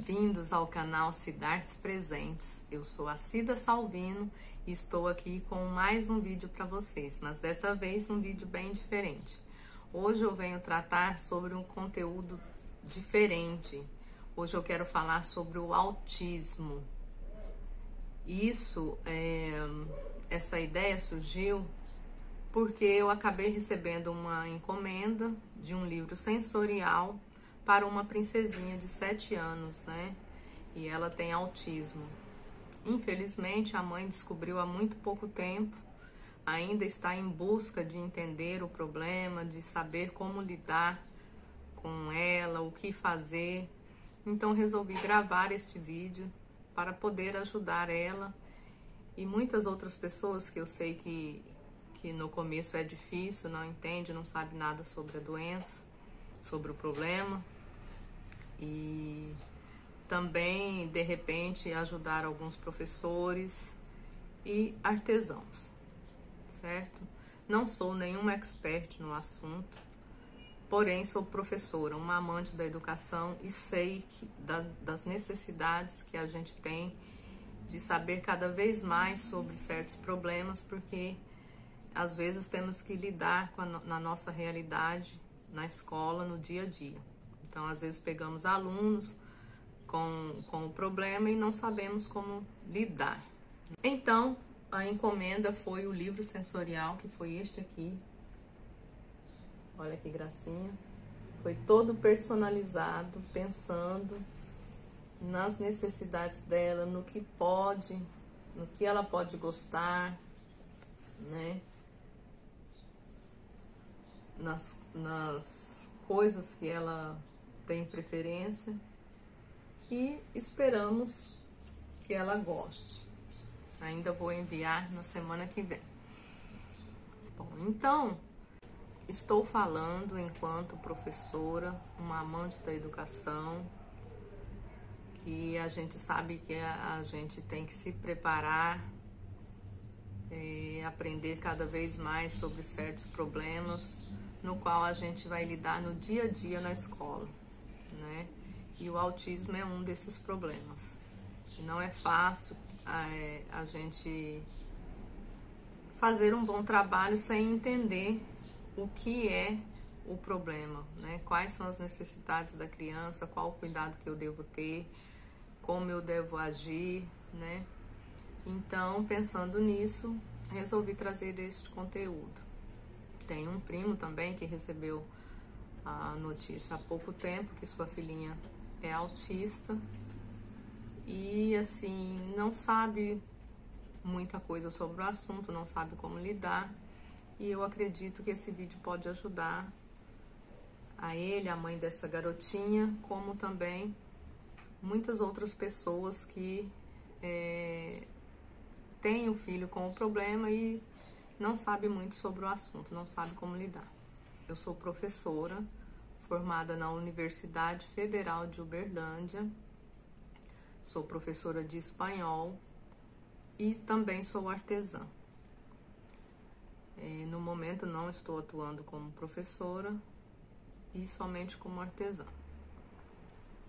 Bem-vindos ao canal Cidades Presentes. Eu sou a Cida Salvino e estou aqui com mais um vídeo para vocês, mas desta vez um vídeo bem diferente. Hoje eu venho tratar sobre um conteúdo diferente. Hoje eu quero falar sobre o autismo. Essa ideia surgiu porque eu acabei recebendo uma encomenda de um livro sensorial para uma princesinha de 7 anos, né? E ela tem autismo. Infelizmente, a mãe descobriu há muito pouco tempo, ainda está em busca de entender o problema, de saber como lidar com ela, o que fazer. Então resolvi gravar este vídeo para poder ajudar ela e muitas outras pessoas que eu sei que no começo é difícil, não entende, não sabe nada sobre a doença, sobre o problema. E também, de repente, ajudar alguns professores e artesãos, certo? Não sou nenhuma expert no assunto, porém sou professora, uma amante da educação e sei das necessidades que a gente tem de saber cada vez mais sobre certos problemas, porque às vezes temos que lidar na nossa realidade, na escola, no dia a dia. Então, às vezes pegamos alunos com o problema e não sabemos como lidar. Então, a encomenda foi o livro sensorial, que foi este aqui. Olha que gracinha. Foi todo personalizado, pensando nas necessidades dela, no que ela pode gostar, né? Nas coisas que ela tem preferência, e esperamos que ela goste. Ainda vou enviar na semana que vem. Bom, então, estou falando enquanto professora, uma amante da educação, que a gente sabe que a gente tem que se preparar, aprender cada vez mais sobre certos problemas, no qual a gente vai lidar no dia a dia na escola, né? E o autismo é um desses problemas. E não é fácil a gente fazer um bom trabalho sem entender o que é o problema, né? Quais são as necessidades da criança, qual o cuidado que eu devo ter, como eu devo agir, né? Então, pensando nisso, resolvi trazer este conteúdo. Tem um primo também que recebeu a notícia há pouco tempo que sua filhinha é autista e, assim, não sabe muita coisa sobre o assunto, não sabe como lidar, e eu acredito que esse vídeo pode ajudar a ele, a mãe dessa garotinha, como também muitas outras pessoas que têm o filho com o problema e não sabe muito sobre o assunto, não sabe como lidar. Eu sou professora, formada na Universidade Federal de Uberlândia, sou professora de espanhol e também sou artesã. No momento não estou atuando como professora e somente como artesã.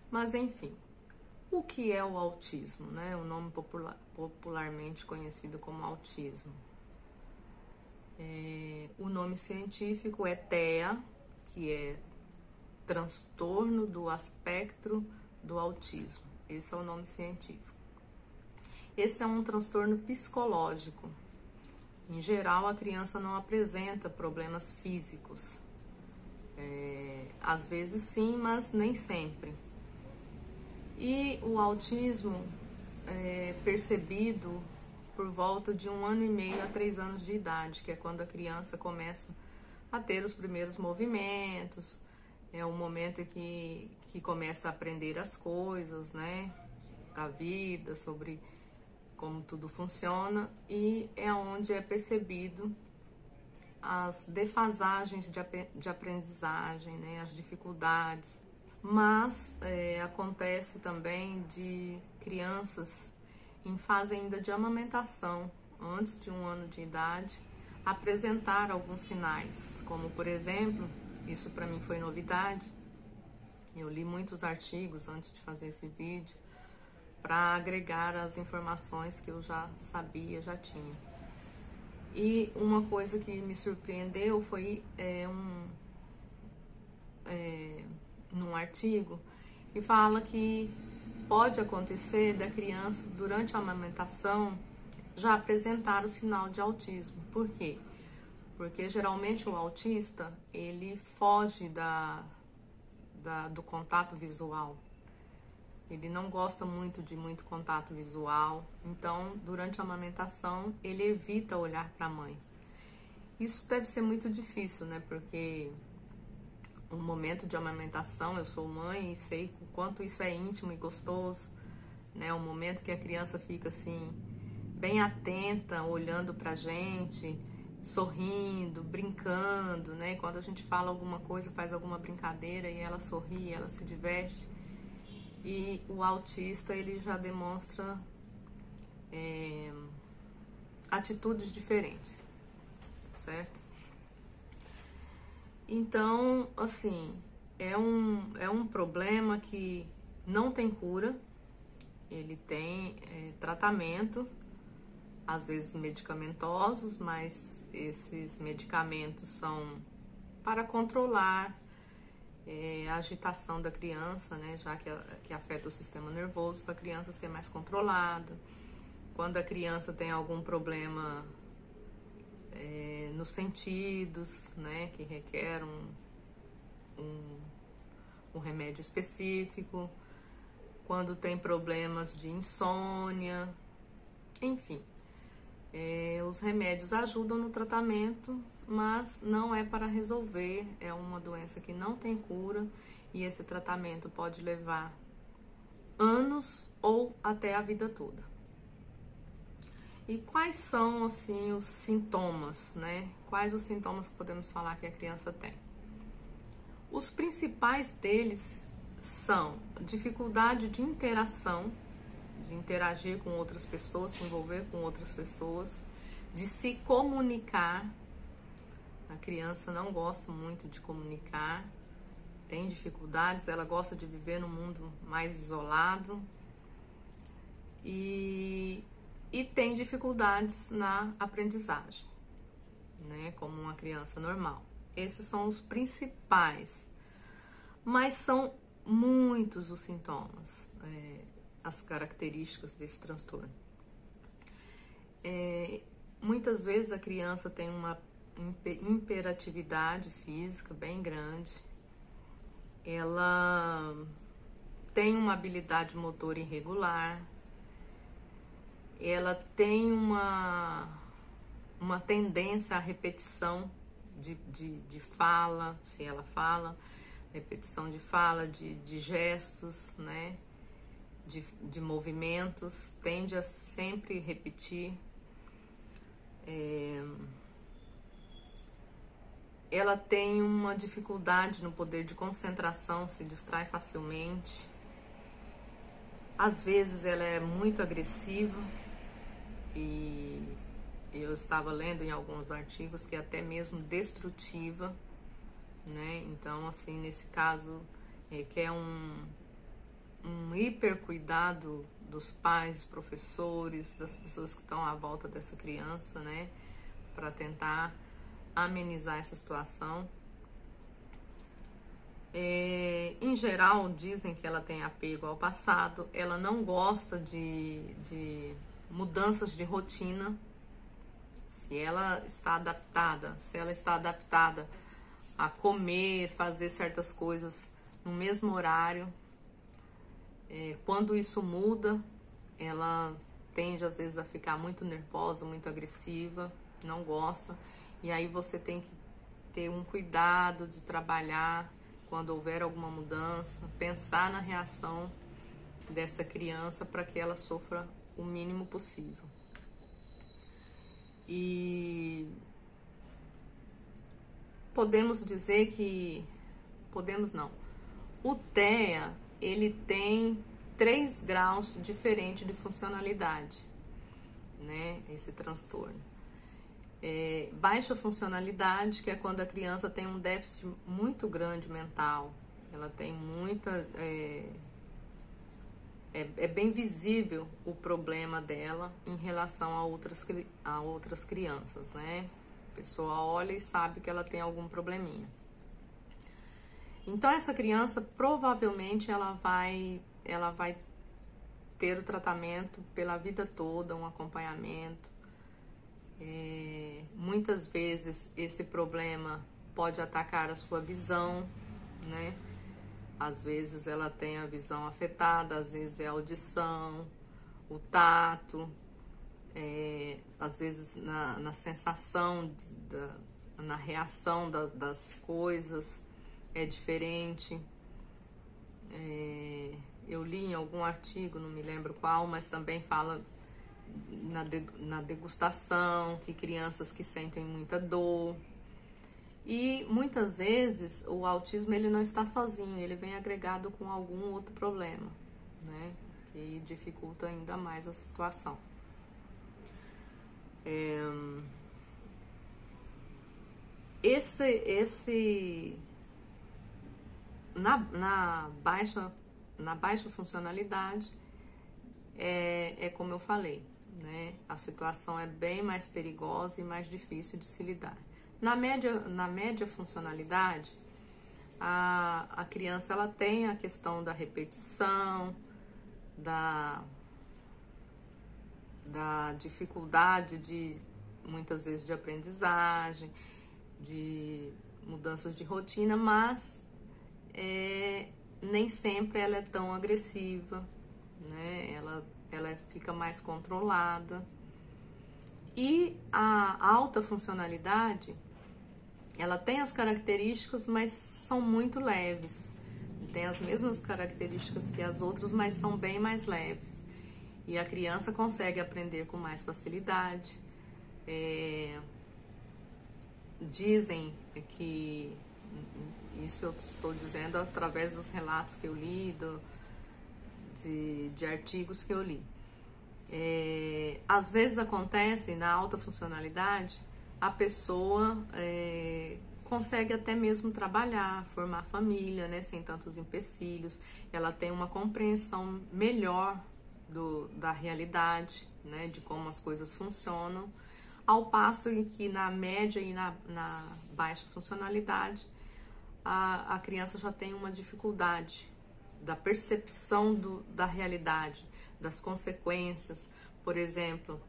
Mas enfim, o que é o autismo, né? O nome popularmente conhecido como autismo. O nome científico é TEA, que é transtorno do espectro do autismo. Esse é o nome científico. Esse é um transtorno psicológico. Em geral, a criança não apresenta problemas físicos. Às vezes sim, mas nem sempre. E o autismo é percebido por volta de 1 ano e meio a 3 anos de idade, que é quando a criança começa a ter os primeiros movimentos, é o momento que começa a aprender as coisas, né, da vida, sobre como tudo funciona, e é onde é percebido as defasagens de aprendizagem, né, as dificuldades. Mas acontece também de crianças em fase ainda de amamentação, antes de 1 ano de idade, apresentar alguns sinais, como por exemplo, isso para mim foi novidade, Eu li muitos artigos antes de fazer esse vídeo para agregar as informações que eu já sabia, já tinha. E uma coisa que me surpreendeu foi num artigo que fala que pode acontecer da criança, durante a amamentação, já apresentar o sinal de autismo. Por quê? Porque geralmente o autista, ele foge do contato visual. Ele não gosta muito de muito contato visual, então durante a amamentação ele evita olhar para a mãe. Isso deve ser muito difícil, né? Porque o momento de amamentação, eu sou mãe e sei o quanto isso é íntimo e gostoso, né? O momento que a criança fica assim, bem atenta, olhando pra gente, sorrindo, brincando, né? Quando a gente fala alguma coisa, faz alguma brincadeira e ela sorri, ela se diverte. E o autista, ele já demonstra atitudes diferentes, certo? Então, assim, é um problema que não tem cura, ele tem tratamento, às vezes medicamentosos, mas esses medicamentos são para controlar a agitação da criança, né, já que afeta o sistema nervoso, para a criança ser mais controlada. Quando a criança tem algum problema nos sentidos, né, que requer um remédio específico, quando tem problemas de insônia, enfim. Os remédios ajudam no tratamento, mas não é para resolver, é uma doença que não tem cura e esse tratamento pode levar anos ou até a vida toda. E quais são, assim, os sintomas, né? Quais os sintomas que podemos falar que a criança tem? Os principais deles são dificuldade de interação, de interagir com outras pessoas, se envolver com outras pessoas, de se comunicar. A criança não gosta muito de comunicar, tem dificuldades, ela gosta de viver num mundo mais isolado e tem dificuldades na aprendizagem, né, como uma criança normal. Esses são os principais, mas são muitos os sintomas, as características desse transtorno. Muitas vezes a criança tem uma hiperatividade física bem grande, ela tem uma habilidade motora irregular, ela tem uma tendência à repetição de fala, se ela fala, repetição de fala, de gestos, né? De movimentos, tende a sempre repetir. Ela tem uma dificuldade no poder de concentração, se distrai facilmente. Às vezes ela é muito agressiva e eu estava lendo em alguns artigos que é até mesmo destrutiva, né? Então, assim, nesse caso, requer um hiper cuidado dos pais, dos professores, das pessoas que estão à volta dessa criança, né? Para tentar amenizar essa situação. Em geral, dizem que ela tem apego ao passado, ela não gosta de mudanças de rotina. Se ela está adaptada a comer, fazer certas coisas no mesmo horário, quando isso muda, ela tende às vezes a ficar muito nervosa, muito agressiva, não gosta, e aí você tem que ter um cuidado de trabalhar quando houver alguma mudança, pensar na reação dessa criança para que ela sofra o mínimo possível. E podemos dizer que, o TEA, ele tem 3 graus diferentes de funcionalidade, né, esse transtorno. Baixa funcionalidade, que é quando a criança tem um déficit muito grande mental, Ela tem muita... É bem visível o problema dela em relação a outras crianças, né? A pessoa olha e sabe que ela tem algum probleminha. Então, essa criança, provavelmente, ela vai ter o tratamento pela vida toda, um acompanhamento. Muitas vezes, esse problema pode atacar a sua visão, né? Às vezes, ela tem a visão afetada, às vezes é a audição, o tato, às vezes na sensação, na reação das coisas é diferente. Eu li em algum artigo, não me lembro qual, mas também fala na degustação, que crianças que sentem muita dor. E muitas vezes o autismo ele não está sozinho, ele vem agregado com algum outro problema, né? Que dificulta ainda mais a situação. Na baixa funcionalidade, como eu falei, né? A situação é bem mais perigosa e mais difícil de se lidar. Na média funcionalidade, a criança ela tem a questão da repetição, da dificuldade muitas vezes de aprendizagem, de mudanças de rotina, mas nem sempre ela é tão agressiva, né? Ela fica mais controlada. E a alta funcionalidade, ela tem as características, mas são muito leves. Tem as mesmas características que as outras, mas são bem mais leves. E a criança consegue aprender com mais facilidade. Dizem que, isso eu estou dizendo através dos relatos que eu li, de artigos que eu li. Às vezes acontece na alta funcionalidade, a pessoa consegue até mesmo trabalhar, formar família, né, sem tantos empecilhos. Ela tem uma compreensão melhor da realidade, né, de como as coisas funcionam, ao passo em que na média e na baixa funcionalidade a criança já tem uma dificuldade da percepção da realidade, das consequências. Por exemplo,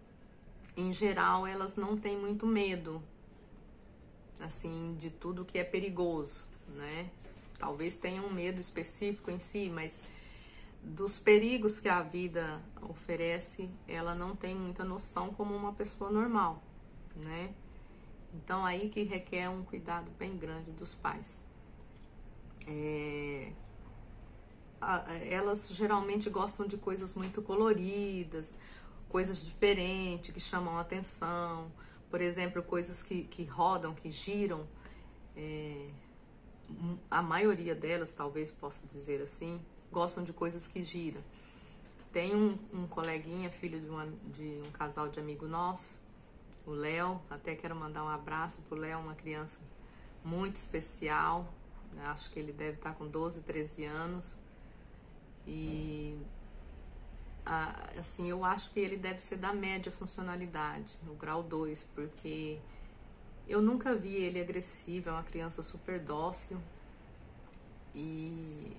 em geral, elas não têm muito medo, assim, de tudo que é perigoso, né? Talvez tenham um medo específico em si, mas dos perigos que a vida oferece, ela não tem muita noção como uma pessoa normal, né? Então, aí que requer um cuidado bem grande dos pais. Elas geralmente gostam de coisas muito coloridas, coisas diferentes que chamam a atenção. Por exemplo, coisas que rodam, que giram. A maioria delas, talvez possa dizer assim, gostam de coisas que giram. Tem um coleguinha, filho de um casal de amigo nosso, o Léo. Até quero mandar um abraço pro Léo, uma criança muito especial. Acho que ele deve estar com 12, 13 anos. E assim, eu acho que ele deve ser da média funcionalidade, o grau 2, porque eu nunca vi ele agressivo. É uma criança super dócil e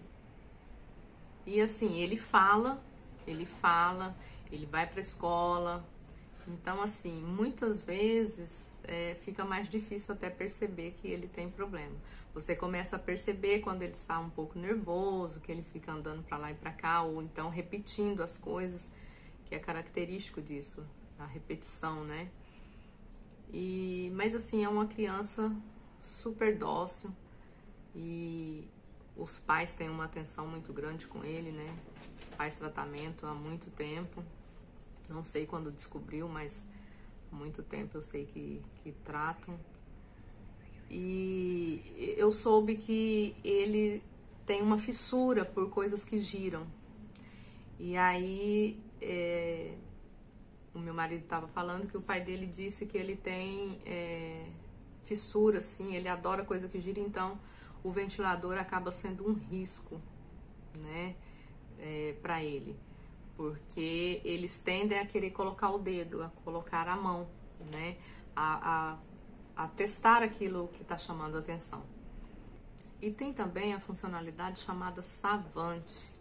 assim, ele fala, ele vai pra escola. Então, assim, muitas vezes fica mais difícil até perceber que ele tem problema. Você começa a perceber quando ele está um pouco nervoso, que ele fica andando para lá e para cá, ou então repetindo as coisas, que é característico disso, a repetição, né? Mas assim, é uma criança super dócil e os pais têm uma atenção muito grande com ele, né? Faz tratamento há muito tempo. Não sei quando descobriu, mas há muito tempo eu sei que tratam. E eu soube que ele tem uma fissura por coisas que giram. E aí, o meu marido estava falando que o pai dele disse que ele tem fissura, assim, ele adora coisa que gira. Então, o ventilador acaba sendo um risco, né, para ele, porque eles tendem a querer colocar o dedo, a colocar a mão, né, a testar aquilo que está chamando a atenção. E tem também a funcionalidade chamada Savante,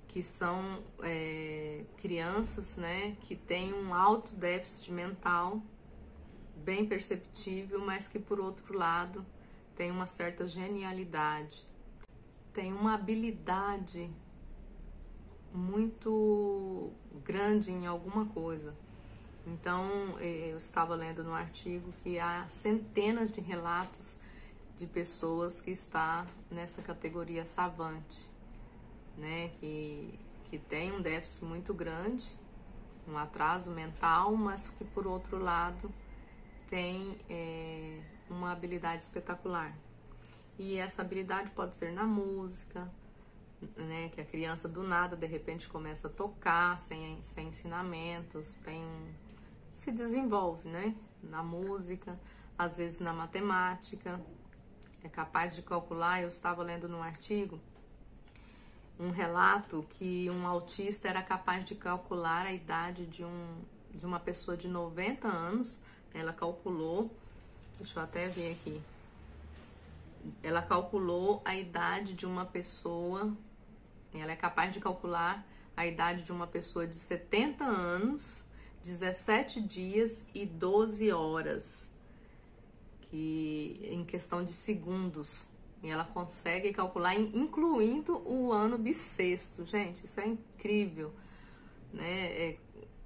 que são crianças, né, que têm um alto déficit mental, bem perceptível, mas que por outro lado tem uma certa genialidade, tem uma habilidade muito grande em alguma coisa. Então, eu estava lendo no artigo que há centenas de relatos de pessoas que estão nessa categoria savante, né, que tem um déficit muito grande, um atraso mental, mas que por outro lado tem uma habilidade espetacular. E essa habilidade pode ser na música, né, que a criança do nada de repente começa a tocar sem ensinamentos, se desenvolve, né, na música, às vezes na matemática, é capaz de calcular. Eu estava lendo num artigo um relato que um autista era capaz de calcular a idade de uma pessoa de 90 anos. Ela calculou, deixa eu até ver aqui, ela calculou a idade de uma pessoa, ela é capaz de calcular a idade de uma pessoa de 70 anos, 17 dias e 12 horas, que em questão de segundos. E ela consegue calcular, incluindo o ano bissexto. Gente, isso é incrível, né?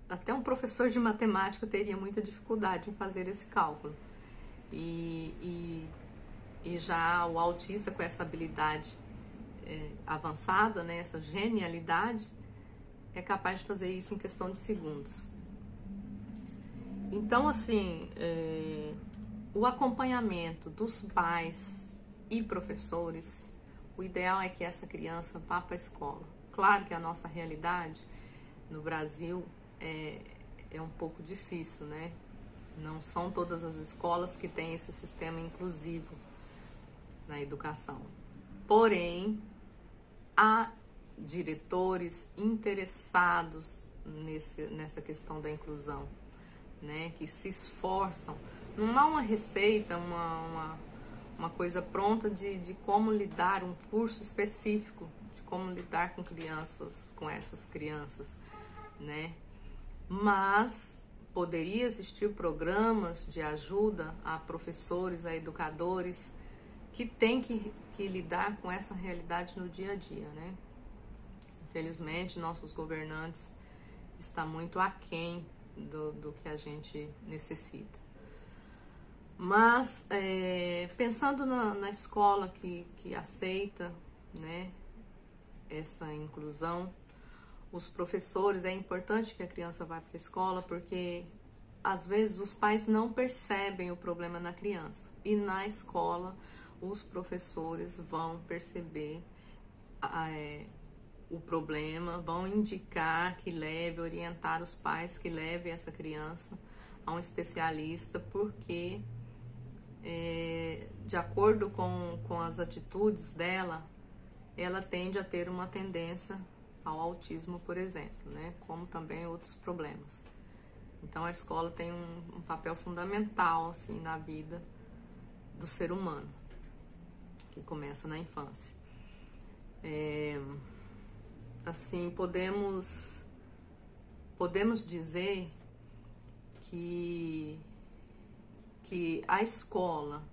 Até um professor de matemática teria muita dificuldade em fazer esse cálculo. E já o autista, com essa habilidade avançada, né, essa genialidade, é capaz de fazer isso em questão de segundos. Então, assim, o acompanhamento dos pais e professores, o ideal é que essa criança vá para a escola. Claro que a nossa realidade no Brasil é um pouco difícil, né? Não são todas as escolas que têm esse sistema inclusivo na educação. Porém, há diretores interessados nessa questão da inclusão, né? Que se esforçam. Não há uma receita, uma coisa pronta de como lidar, um curso específico de como lidar com essas crianças, né? Mas poderia existir programas de ajuda a professores, a educadores que têm que lidar com essa realidade no dia a dia, né? Infelizmente, nossos governantes estão muito aquém do que a gente necessita. Mas, pensando na escola que aceita, né, essa inclusão, os professores, é importante que a criança vá para a escola, porque às vezes os pais não percebem o problema na criança. E na escola, os professores vão perceber o problema, vão indicar que orientar os pais que levem essa criança a um especialista, porque de acordo com as atitudes dela, ela tende a ter uma tendência ao autismo, por exemplo, né? Como também outros problemas. Então a escola tem um papel fundamental assim na vida do ser humano, que começa na infância. Assim, podemos dizer que a escola,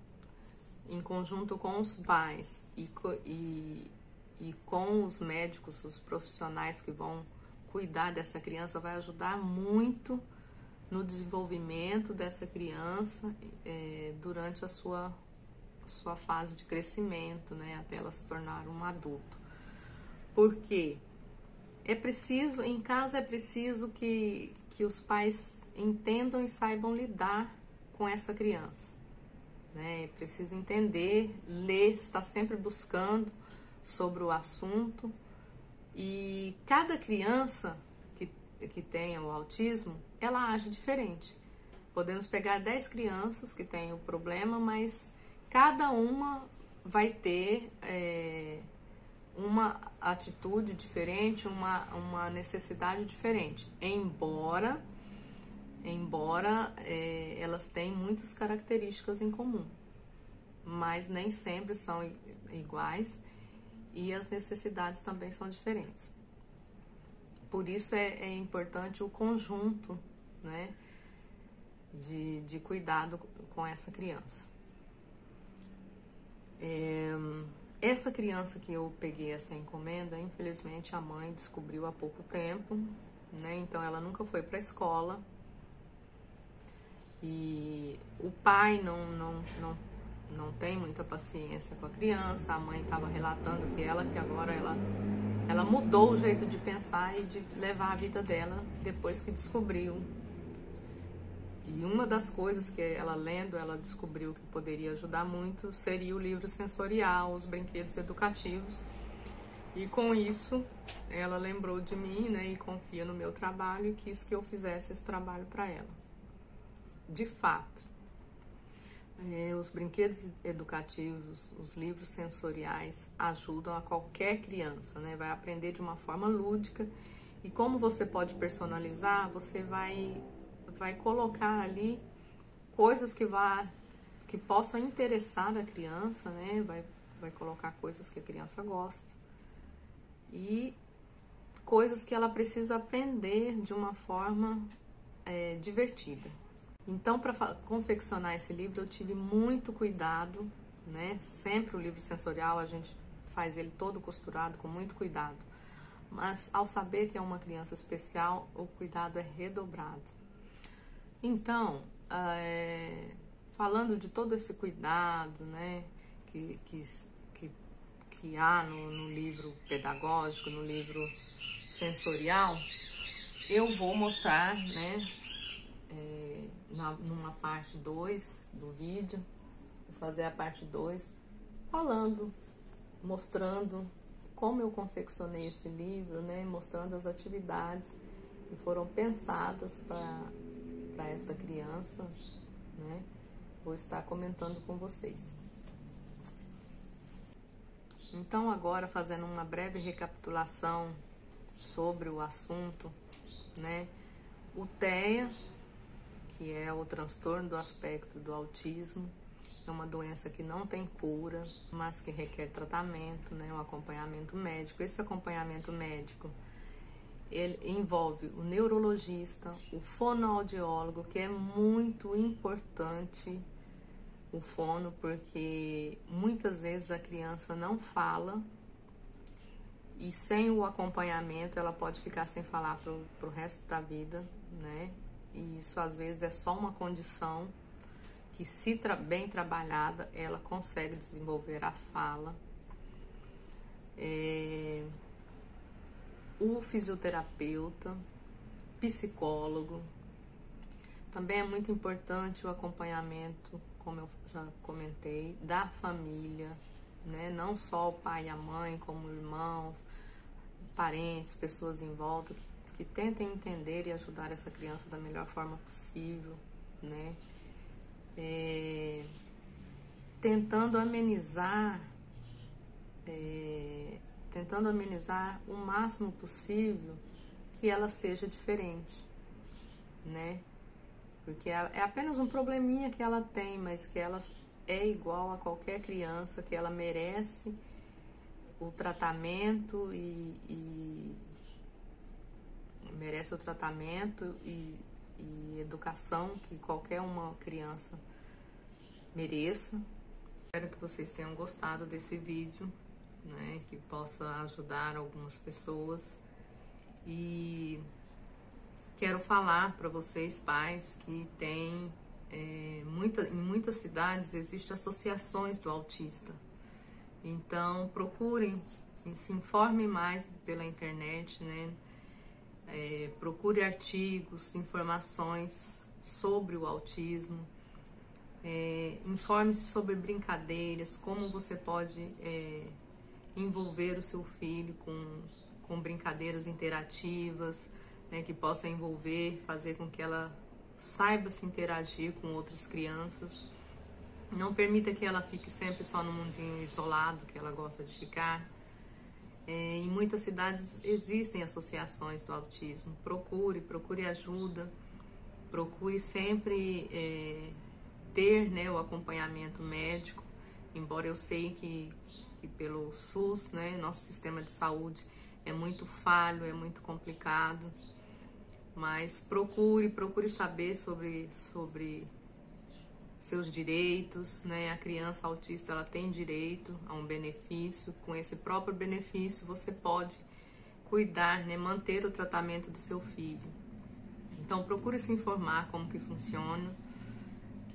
em conjunto com os pais e com os médicos, os profissionais que vão cuidar dessa criança, vai ajudar muito no desenvolvimento dessa criança durante a sua fase de crescimento, né, até ela se tornar um adulto. Porque em casa é preciso que os pais entendam e saibam lidar com essa criança, né? É preciso entender, ler, estar sempre buscando sobre o assunto. E cada criança que tenha o autismo, ela age diferente. Podemos pegar 10 crianças que têm o problema, mas cada uma vai ter uma atitude diferente, uma necessidade diferente, embora elas tenham muitas características em comum, mas nem sempre são iguais e as necessidades também são diferentes. Por isso é importante o conjunto, né, de cuidado com essa criança. Essa criança que eu peguei essa encomenda, infelizmente a mãe descobriu há pouco tempo, né? Então ela nunca foi para a escola e o pai não tem muita paciência com a criança. A mãe estava relatando que agora ela mudou o jeito de pensar e de levar a vida dela depois que descobriu. E uma das coisas que ela lendo, ela descobriu que poderia ajudar muito seria o livro sensorial, os brinquedos educativos. E com isso, ela lembrou de mim, né, e confia no meu trabalho e quis que eu fizesse esse trabalho para ela. De fato, os brinquedos educativos, os livros sensoriais ajudam a qualquer criança, né? Vai aprender de uma forma lúdica e como você pode personalizar, você vai colocar ali coisas que possam interessar a criança, né? Vai colocar coisas que a criança gosta e coisas que ela precisa aprender de uma forma divertida. Então, para confeccionar esse livro, eu tive muito cuidado, né? Sempre o livro sensorial, a gente faz ele todo costurado, com muito cuidado. Mas, ao saber que é uma criança especial, o cuidado é redobrado. Então, falando de todo esse cuidado, né? Que há no livro pedagógico, no livro sensorial, eu vou mostrar, né? Numa parte 2 do vídeo, vou fazer a parte 2 mostrando como eu confeccionei esse livro, né, mostrando as atividades que foram pensadas para esta criança, né, vou estar comentando com vocês. Então agora, fazendo uma breve recapitulação sobre o assunto, né, o TEA, que é o transtorno do espectro do autismo, é uma doença que não tem cura, mas que requer tratamento, né, um acompanhamento médico. Esse acompanhamento médico, ele envolve o neurologista, o fonoaudiólogo, que é muito importante, o fono, porque muitas vezes a criança não fala e sem o acompanhamento ela pode ficar sem falar pro resto da vida, né? E isso às vezes é só uma condição que, se bem trabalhada, ela consegue desenvolver a fala. O fisioterapeuta, psicólogo. Também é muito importante o acompanhamento, como eu já comentei, da família, né? Não só o pai e a mãe, como irmãos, parentes, pessoas em volta que tentem entender e ajudar essa criança da melhor forma possível, né? Tentando amenizar o máximo possível que ela seja diferente, né? Porque é apenas um probleminha que ela tem, mas que ela é igual a qualquer criança, que ela merece o tratamento e educação que qualquer uma criança mereça. Espero que vocês tenham gostado desse vídeo, né, que possa ajudar algumas pessoas. E quero falar para vocês, pais, que tem em muitas cidades existem associações do autista. Então procurem, se informem mais pela internet, né? Procure artigos, informações sobre o autismo, informe-se sobre brincadeiras, como você pode envolver o seu filho com brincadeiras interativas, né, que possa fazer com que ela saiba se interagir com outras crianças. Não permita que ela fique sempre só no mundinho isolado que ela gosta de ficar. Em muitas cidades existem associações do autismo. Procure ajuda, procure sempre ter, né, o acompanhamento médico, embora eu sei que pelo SUS, né, nosso sistema de saúde é muito falho, é muito complicado, mas procure saber sobre seus direitos, né? A criança autista, ela tem direito a um benefício. Com esse próprio benefício você pode cuidar, né, manter o tratamento do seu filho. Então procure se informar como que funciona,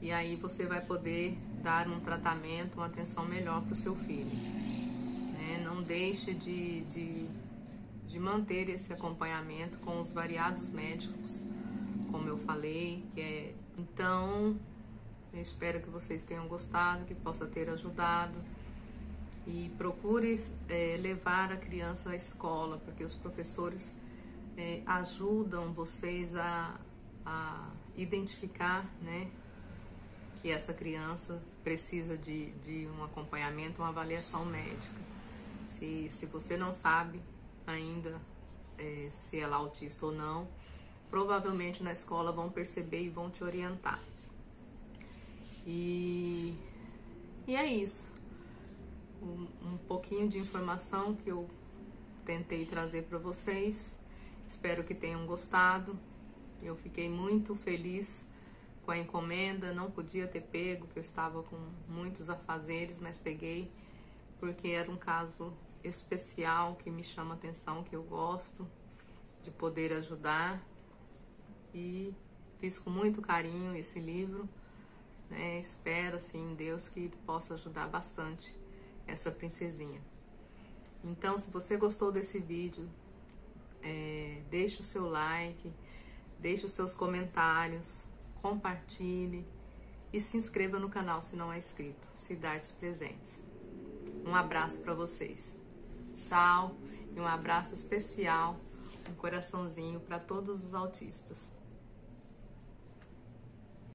e aí você vai poder dar um tratamento, uma atenção melhor para o seu filho, né? Não deixe de manter esse acompanhamento com os variados médicos, como eu falei, então eu espero que vocês tenham gostado, que possa ter ajudado, e procure levar a criança à escola, porque os professores ajudam vocês a identificar, né, que essa criança precisa de um acompanhamento, uma avaliação médica. Se você não sabe ainda se ela é autista ou não, provavelmente na escola vão perceber e vão te orientar. E é isso. Um pouquinho de informação que eu tentei trazer para vocês. Espero que tenham gostado. Eu fiquei muito feliz com a encomenda. Não podia ter pego, porque eu estava com muitos afazeres, mas peguei porque era um caso especial que me chama a atenção, que eu gosto de poder ajudar, e fiz com muito carinho esse livro, né? Espero assim em Deus que possa ajudar bastante essa princesinha. Então, se você gostou desse vídeo, deixe o seu like, deixe os seus comentários, compartilhe e se inscreva no canal se não é inscrito. Siddharth Presentes. Um abraço para vocês. Tchau, e um abraço especial, um coraçãozinho para todos os autistas.